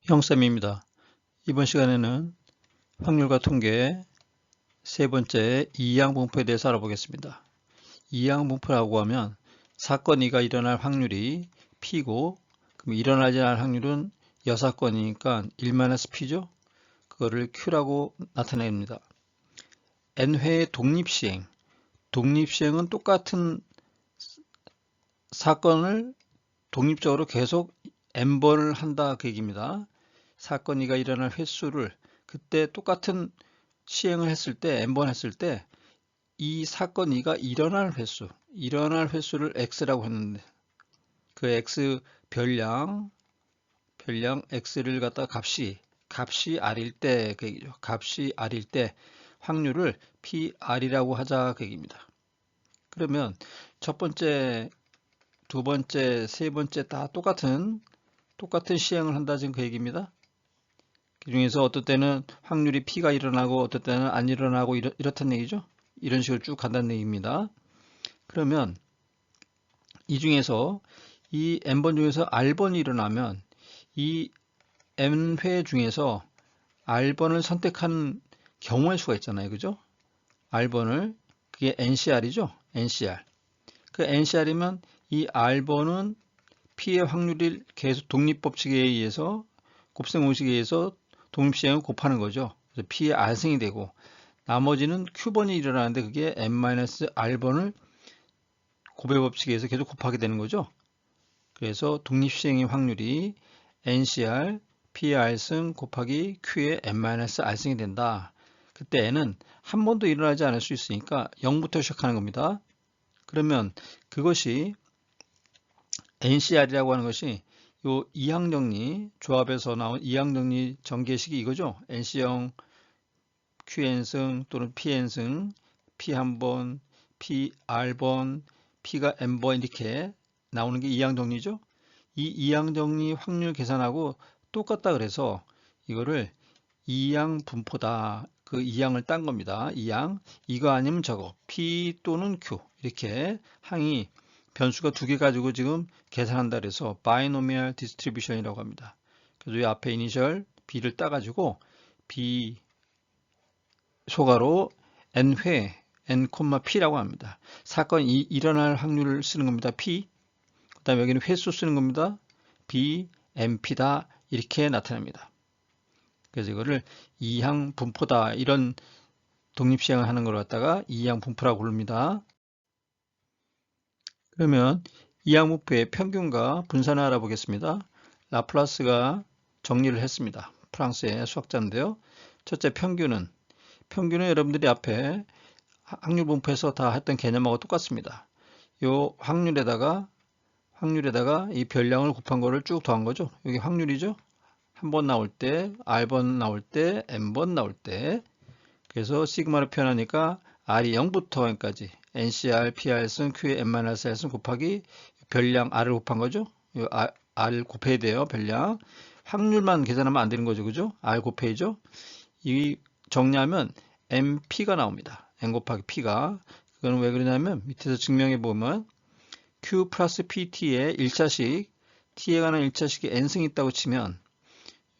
형쌤입니다. 이번 시간에는 확률과 통계 세 번째 이항분포에 대해서 알아보겠습니다. 이항분포라고 하면 사건 2가 일어날 확률이 P고 그럼 일어나지 않을 확률은 여사건이니까 1-P죠. 그거를 Q라고 나타냅니다. N회의 독립시행. 독립시행은 똑같은 사건을 독립적으로 계속 N번을 한다 그 얘기입니다. 사건 2가 일어날 횟수를 그때 똑같은 시행을 했을 때 N번 했을 때 이 사건 2가 일어날 횟수를 X라고 했는데 그 X 별량 X를 갖다 값이 R일 때 그 얘기죠. 값이 R일 때 확률을 PR이라고 하자 그 얘기입니다. 그러면 첫 번째, 두 번째, 세 번째 다 똑같은 시행을 한다 지금 그 얘기입니다. 그 중에서 어떤 때는 확률이 P가 일어나고 어떤 때는 안 일어나고 이렇다는 얘기죠. 이런 식으로 쭉 간다는 얘기입니다. 그러면 이 중에서 이 N번 중에서 R번이 일어나면 이 N회 중에서 R번을 선택한 경우의 수가 있잖아요. 그죠? R번을 그게 NCR이죠. NCR. 그 NCR이면 이 R번은 P의 확률이 계속 독립법칙에 의해서 곱셈 공식에 의해서 독립시행을 곱하는 거죠. 그래서 P의 R승이 되고 나머지는 Q번이 일어나는데 그게 N-R번을 곱해법칙에 의해서 계속 곱하게 되는 거죠. 그래서 독립시행의 확률이 NCR P의 R승 곱하기 Q의 N-R승이 된다. 그때 N은 한 번도 일어나지 않을 수 있으니까 0부터 시작하는 겁니다. 그러면 그것이 NCR이라고 하는 것이 요 이항정리 조합에서 나온 이항정리 전개식이 이거죠. NC형 QN승 또는 PN승 P1번, PR번, P가 N번 이렇게 나오는 게 이항정리죠. 이 이항정리 확률 계산하고 똑같다 그래서 이거를 이항분포다. 그 이항을 딴 겁니다. 이항 이거 아니면 저거 P 또는 Q 이렇게 항이 변수가 두 개 가지고 지금 계산한다 그래서 바이노미얼 디스트리뷰션이라고 합니다. 그래서 이 앞에 이니셜 B를 따가지고 B 소가로 N회 N, P라고 합니다. 사건이 일어날 확률을 쓰는 겁니다. P. 그 다음에 여기는 횟수 쓰는 겁니다. B, NP다. 이렇게 나타납니다. 그래서 이거를 이항 분포다. 이런 독립시행을 하는 걸 갖다가 이항 분포라고 부릅니다. 그러면 이항 분포의 평균과 분산을 알아보겠습니다. 라플라스가 정리를 했습니다. 프랑스의 수학자인데요. 첫째 평균은 여러분들이 앞에 확률 분포에서 다 했던 개념하고 똑같습니다. 요 확률에다가 이 별량을 곱한 거를 쭉 더한 거죠. 여기 확률이죠. 한 번 나올 때, R번 나올 때, N번 나올 때. 그래서 시그마를 표현하니까 R이 0부터 N까지 NCR, PR승, Q의 N-R승 곱하기 별량 R을 곱한 거죠. 요 R을 곱해야 돼요. 별량. 확률만 계산하면 안 되는 거죠. 그죠? R 곱해야죠. 이 정리하면 NP가 나옵니다. N 곱하기 P가. 그거는 왜 그러냐면 밑에서 증명해 보면 Q 플러스 PT의 1차식, T에 관한 1차식에 N승이 있다고 치면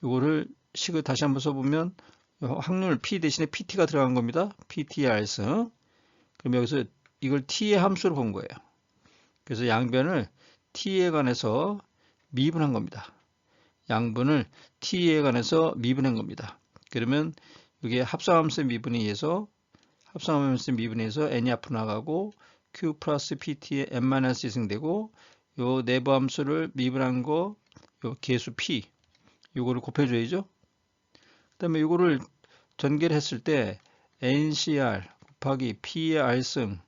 이거를 식을 다시 한번 써보면 확률 P 대신에 PT가 들어간 겁니다. PT의 R승. 그럼 여기서 이걸 T의 함수로 본 거예요. 그래서 양변을 T에 관해서 미분한 겁니다. 양분을 T에 관해서 미분한 겁니다. 그러면 이게 합성함수의 미분에 의해서 N이 앞으로 나가고 Q 플러스 PT의 N-1승 되고 요 내부 함수를 미분한 거 요 계수 P 요거를 곱해줘야죠. 그 다음에 요거를 전개를 했을 때 NCR 곱하기 P의 R승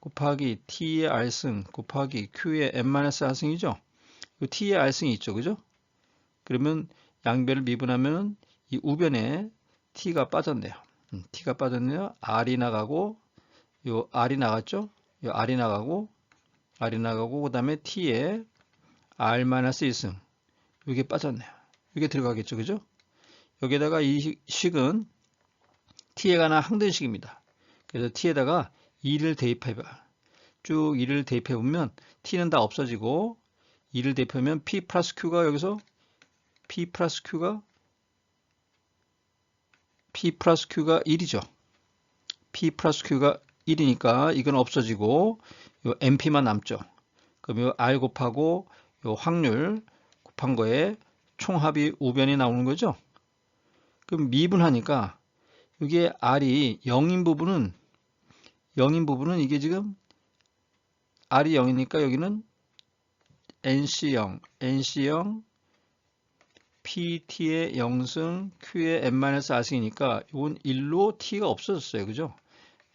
곱하기 T의 R승 곱하기 Q의 N-R승이죠. 요 T의 R승이 있죠. 그죠? 그러면 양변을 미분하면 이 우변에 T가 빠졌네요. T가 빠졌네요. R이 나가고 요 R이 나갔죠. 요 R이 나가고 그 다음에 T에 R-1승 이게 빠졌네요. 이게 들어가겠죠. 그죠? 여기에다가 이 식은 T에 관한 항등식입니다. 그래서 T에다가 2를 대입해봐. 쭉 2를 대입해보면 T는 다 없어지고 2를 대입하면 P 플러스 Q가 여기서 P 플러스 Q가 1이죠. P 플러스 Q가 1이니까 이건 없어지고 요 NP만 남죠. 그럼 요 R 곱하고 요 확률 곱한 거에 총합이 우변이 나오는 거죠. 그럼 미분하니까 이게 R이 0인 부분은 이게 지금 R이 0이니까 여기는 NC0 PT의 0승 Q의 n-R승이니까 이건 1로 T가 없어졌어요. 그죠?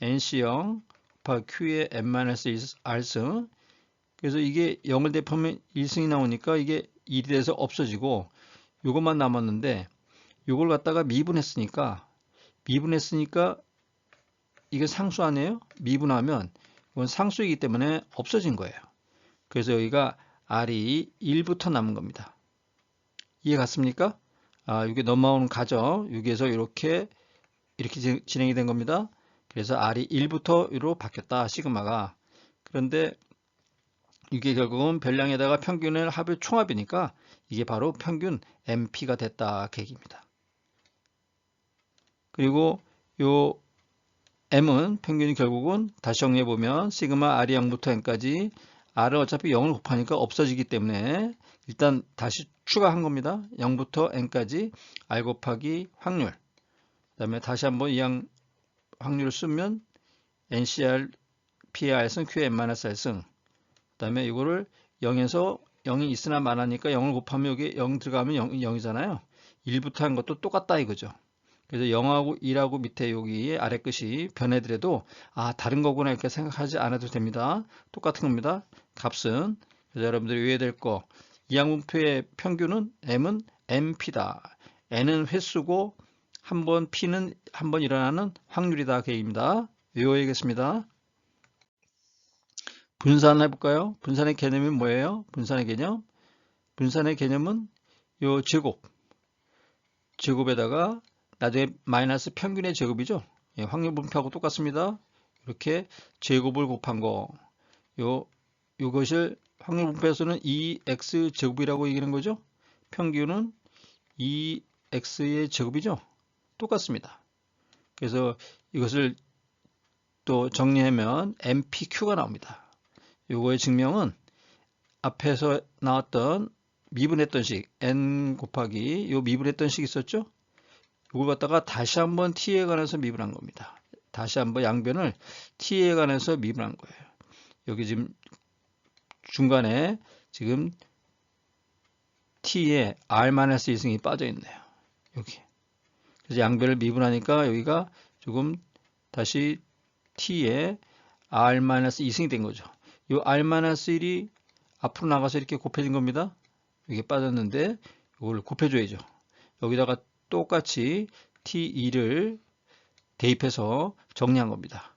NC0 Q의 n-R승. 그래서 이게 0을 대입하면 1승이 나오니까 이게 1이 돼서 없어지고 이것만 남았는데 이걸 갖다가 미분했으니까 이게 상수 아니에요? 미분하면 이건 상수이기 때문에 없어진 거예요. 그래서 여기가 R이 1부터 남은 겁니다. 이해 갔습니까? 이게 넘어오는 가정, 여기에서 이렇게 진행이 된 겁니다. 그래서 R이 1부터 1로 바뀌었다, 시그마가. 그런데 이게 결국은 별량에다가 평균의 합의 총합이니까 이게 바로 평균 MP가 됐다, 그 얘기입니다. 그리고 요 M은 평균이 결국은 다시 정리해보면 시그마 R이 0부터 N까지 R은 어차피 0을 곱하니까 없어지기 때문에 일단 다시 추가한 겁니다. 0부터 N까지 R 곱하기 확률. 그 다음에 다시 한번 이 확률을 쓰면 NCR, PR승, QN-R승. 그 다음에 이거를 0에서 0이 있으나 마나니까 0을 곱하면 여기 0 들어가면 0이잖아요. 1부터 한 것도 똑같다 이거죠. 그래서 0하고 1하고 밑에 여기 아래 끝이 변해더라도 다른 거구나 이렇게 생각하지 않아도 됩니다. 똑같은 겁니다. 값은. 그래서 여러분들이 이해해야 될 거, 이항분표의 평균은 M은 MP다. N은 횟수고 P는 한 번 일어나는 확률이다, 그 얘기입니다. 외워야겠습니다. 분산해 볼까요? 분산의 개념이 뭐예요? 분산의 개념은 요 제곱에다가 나중에 마이너스 평균의 제곱이죠. 확률 분표하고 똑같습니다. 이렇게 제곱을 곱한 거. 이것을 확률 분표에서는 2x 제곱이라고 얘기하는 거죠. 평균은 2x의 제곱이죠. 똑같습니다. 그래서 이것을 또 정리하면 MPQ가 나옵니다. 요거의 증명은 앞에서 나왔던 미분했던 식 n 곱하기 요 미분했던 식 있었죠? 이걸 갖다가 다시 한번 t에 관해서 미분한 겁니다. 다시 한번 양변을 t에 관해서 미분한 거예요. 여기 지금 중간에 지금 t에 r-2승이 빠져 있네요. 여기. 그래서 양변을 미분하니까 여기가 조금 다시 t에 r-2승이 된 거죠. 이 r-1이 앞으로 나가서 이렇게 곱해진 겁니다. 이게 빠졌는데 이걸 곱해줘야죠. 여기다가 똑같이 T2를 대입해서 정리한 겁니다.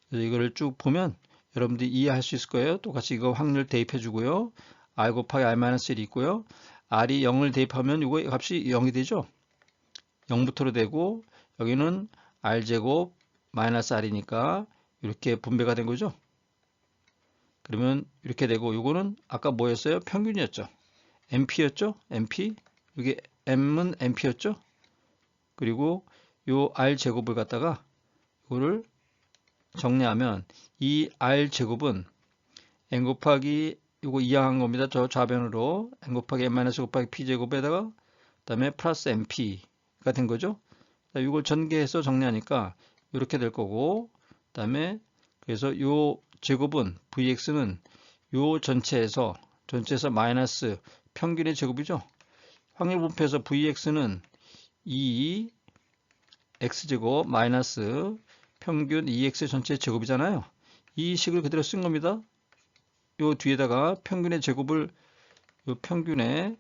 그래서 이거를 쭉 보면 여러분들이 이해할 수 있을 거예요. 똑같이 이거 확률 대입해 주고요. R 곱하기 R-1이 있고요. R이 0을 대입하면 이거 값이 0이 되죠. 0부터로 되고 여기는 R제곱 마이너스 R이니까 이렇게 분배가 된 거죠. 그러면 이렇게 되고 이거는 아까 뭐였어요? 평균이었죠. MP였죠? MP. 이게 M은 MP였죠? 그리고 요 R 제곱을 갖다가 이거를 정리하면 이 R 제곱은 N 곱하기 이거 이항한 겁니다. 저 좌변으로 N 곱하기 N 마이너스 곱하기 P 제곱에다가 그다음에 플러스 MP가 된 거죠. 이걸 전개해서 정리하니까 이렇게 될 거고 그다음에 그래서 요 제곱은 VX는 요 전체에서 마이너스 평균의 제곱이죠. 확률 분표에서 VX는 2 X제곱 마이너스 평균 2X 전체 제곱이잖아요. 이 식을 그대로 쓴 겁니다. 요 뒤에다가 평균의 제곱을 평균의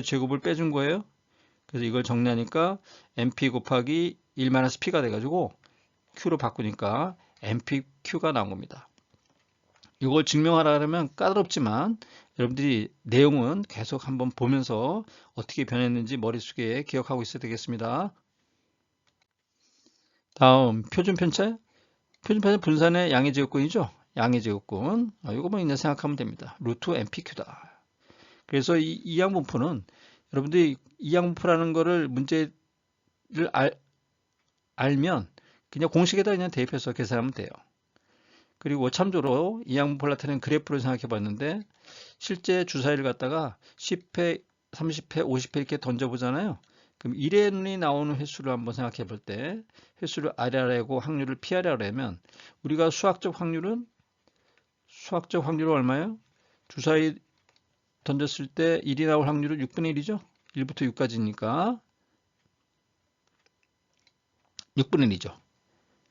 제곱을 빼준 거예요. 그래서 이걸 정리하니까 MP 곱하기 1-P가 돼가지고 Q로 바꾸니까 MPQ가 나온 겁니다. 이걸 증명하려면 까다롭지만 여러분들이 내용은 계속 한번 보면서 어떻게 변했는지 머릿속에 기억하고 있어야 되겠습니다. 다음 표준편차. 표준편차 분산의 양의 제곱근이죠. 양의 제곱근. 이거만 있네 생각하면 됩니다. 루트 MPQ다. 그래서 이 양분포는 여러분들이 이항분포라는 거를 문제를 알면 그냥 공식에다 그냥 대입해서 계산하면 돼요. 그리고 참조로 이항분포를 나타내는 그래프를 생각해 봤는데 실제 주사위를 갖다가 10회, 30회, 50회 이렇게 던져보잖아요. 그럼 1회 나오는 횟수를 한번 생각해 볼 때 횟수를 R하고 확률을 P하려면 우리가 수학적 확률은 얼마예요? 주사위 던졌을 때 1이 나올 확률은 6분의 1이죠? 1부터 6까지니까 6분의 1이죠.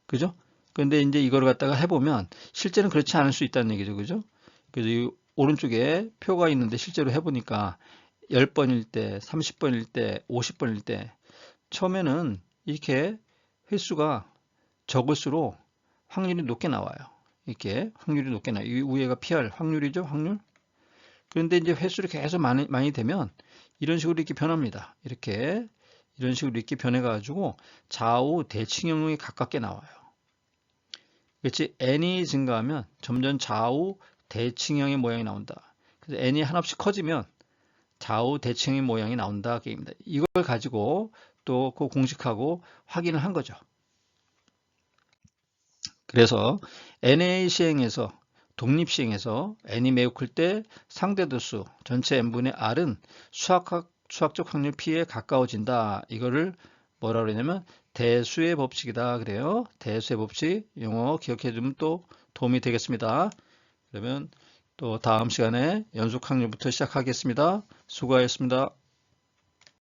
그죠? 그런데 이제 이걸 갖다가 해보면 실제는 그렇지 않을 수 있다는 얘기죠. 그죠? 그래서 이 오른쪽에 표가 있는데 실제로 해보니까 10번일 때, 30번일 때, 50번일 때 처음에는 이렇게 횟수가 적을수록 확률이 높게 나와요. 이렇게 확률이 높게 나와요. 이 위에가 PR 확률이죠. 확률. 그런데 이제 횟수를 계속 많이 되면 이런 식으로 이렇게 변합니다. 이런 식으로 이렇게 변해가지고 좌우 대칭형에 가깝게 나와요. 그렇지? n이 증가하면 점점 좌우 대칭형의 모양이 나온다. 그래서 n이 한없이 커지면 좌우 대칭형의 모양이 나온다. 게임입니다. 이걸 가지고 또 그 공식하고 확인을 한 거죠. 그래서 NA 시행에서 독립시행에서 n이 매우 클 때 상대도수 전체 n분의 r은 수학적 확률 p에 가까워진다. 이거를 뭐라 그러냐면 대수의 법칙이다. 그래요. 대수의 법칙 용어 기억해 두면 또 도움이 되겠습니다. 그러면 또 다음 시간에 연속 확률부터 시작하겠습니다. 수고하셨습니다.